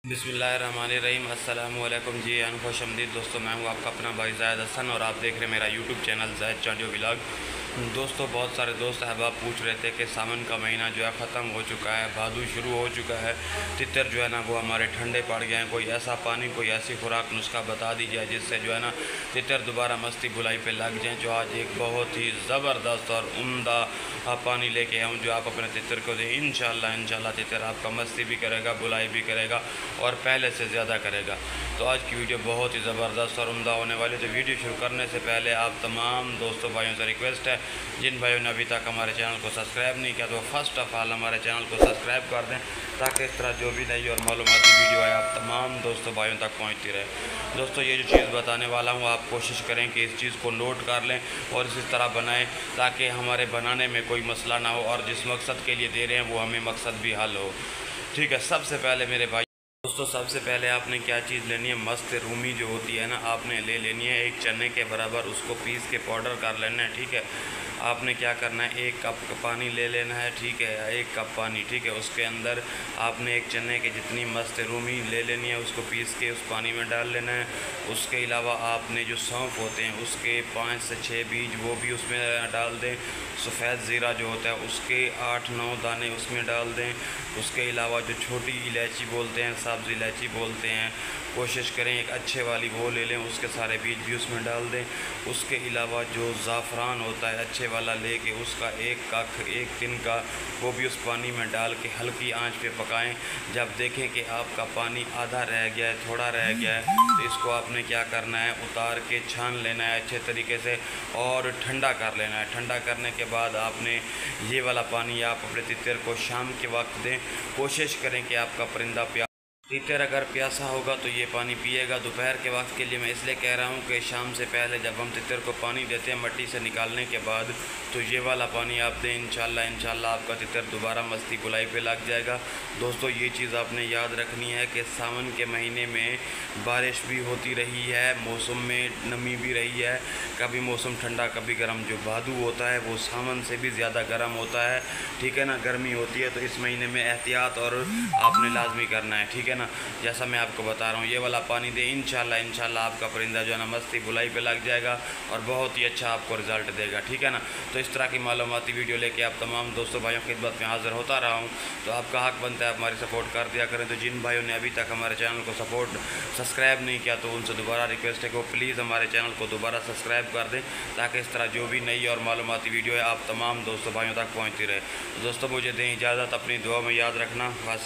बिस्मिल्लाहिर्रहमानिर्रहीम। अस्सलामु अलैकुम जी अन खुश आमदीद दोस्तों, मैं हूँ आपका अपना भाई ज़ायद हसन और आप देख रहे हैं मेरा यूट्यूब चैनल ज़ायद चांडियो व्लॉग। दोस्तों, बहुत सारे दोस्त अहबाब पूछ रहे थे कि सावन का महीना जो है ख़त्म हो चुका है, भादू शुरू हो चुका है, तितर जो है ना वो हमारे ठंडे पड़ गए हैं। कोई ऐसा पानी, कोई ऐसी खुराक नुस्खा बता दीजिए जिससे जो है ना तितर दोबारा मस्ती बुलाई पे लग जाएँ। जो आज एक बहुत ही ज़बरदस्त और उम्दा पानी लेके आऊँ जो आप अपने तितर को दें। इंशाल्लाह तितर आपका मस्ती भी करेगा, बुलाई भी करेगा और पहले से ज़्यादा करेगा। तो आज की वीडियो बहुत ही ज़बरदस्त और उम्दा होने वाली। तो वीडियो शुरू करने से पहले आप तमाम दोस्तों भाइयों से रिक्वेस्ट है, जिन भाइयों ने अभी तक हमारे चैनल को सब्सक्राइब नहीं किया तो फर्स्ट ऑफ ऑल हमारे चैनल को सब्सक्राइब कर दें, ताकि इस तरह जो भी नई और मालूमाती वीडियो है आप तमाम दोस्तों भाइयों तक पहुँचती रहे। दोस्तों, ये जो चीज़ बताने वाला हूँ आप कोशिश करें कि इस चीज़ को नोट कर लें और इसी तरह बनाएं, ताकि हमारे बनाने में कोई मसला ना हो और जिस मकसद के लिए दे रहे हैं वो हमें मकसद भी हल हो। ठीक है, सबसे पहले मेरे भाई दोस्तों, सबसे पहले आपने क्या चीज़ लेनी है, मस्त रूमी जो होती है ना आपने ले लेनी है, एक चने के बराबर उसको पीस के पाउडर कर लेना है। ठीक है, आपने क्या करना है, एक कप पानी ले लेना है। ठीक है, एक कप पानी। ठीक है, उसके अंदर आपने एक चने के जितनी मस्त रूमी ले लेनी है, उसको पीस के उस पानी में डाल लेना है। उसके अलावा आपने जो सौंफ होते हैं उसके 5 से 6 बीज वो भी उसमें डाल दें। सफ़ेद ज़ीरा जो होता है उसके 8-9 दाने उसमें डाल दें। उसके अलावा जो छोटी इलायची बोलते हैं, सब्ज़ इलायची बोलते हैं, कोशिश करें एक अच्छे वाली वो ले लें, उसके सारे बीज भी उसमें डाल दें। उसके अलावा जो ज़ाफ़रान होता है अच्छे वाला लेके उसका एक कख, एक तिनका, वो भी उस पानी में डाल के हल्की आंच पे पकाएं। जब देखें कि आपका पानी आधा रह गया है, थोड़ा रह गया है, तो इसको आपने क्या करना है, उतार के छान लेना है अच्छे तरीके से और ठंडा कर लेना है। ठंडा करने के बाद आपने ये वाला पानी आप अपने तितर को शाम के वक्त दें। कोशिश करें कि आपका परिंदा तितर अगर प्यासा होगा तो ये पानी पिएगा। दोपहर के वक्त के लिए मैं इसलिए कह रहा हूँ कि शाम से पहले जब हम तितर को पानी देते हैं मट्टी से निकालने के बाद, तो ये वाला पानी आप दें। इंशाल्लाह आपका तितर दोबारा मस्ती बुलाई पे लग जाएगा। दोस्तों, ये चीज़ आपने याद रखनी है कि सावन के महीने में बारिश भी होती रही है, मौसम में नमी भी रही है, कभी मौसम ठंडा कभी गर्म। जो भादू होता है वो सावन से भी ज़्यादा गर्म होता है। ठीक है ना, गर्मी होती है, तो इस महीने में एहतियात और आपने लाजमी करना है। ठीक है ना, जैसा मैं आपको बता रहा हूँ ये वाला पानी दे। इंशाल्लाह आपका परिंदा जो है ना मस्ती बुलाई पे लग जाएगा और बहुत ही अच्छा आपको रिज़ल्ट देगा। ठीक है ना, तो इस तरह की मालूमाती वीडियो लेके आप तमाम दोस्तों भाइयों की खिदमत में हाज़िर होता रहा हूँ। तो आपका हक बनता है आप हमारी सपोर्ट कर दिया करें। तो जिन भाइयों ने अभी तक हमारे चैनल को सब्सक्राइब नहीं किया तो उनसे दोबारा रिक्वेस्ट है कि वो प्लीज़ हमारे चैनल को दोबारा सब्सक्राइब कर दें, ताकि इस तरह जो भी नई और मालूमाती वीडियो है आप तमाम दोस्तों भाइयों तक पहुँचती रहे। तो दोस्तों, मुझे दें इजाज़त, अपनी दुआ में याद रखना। बस।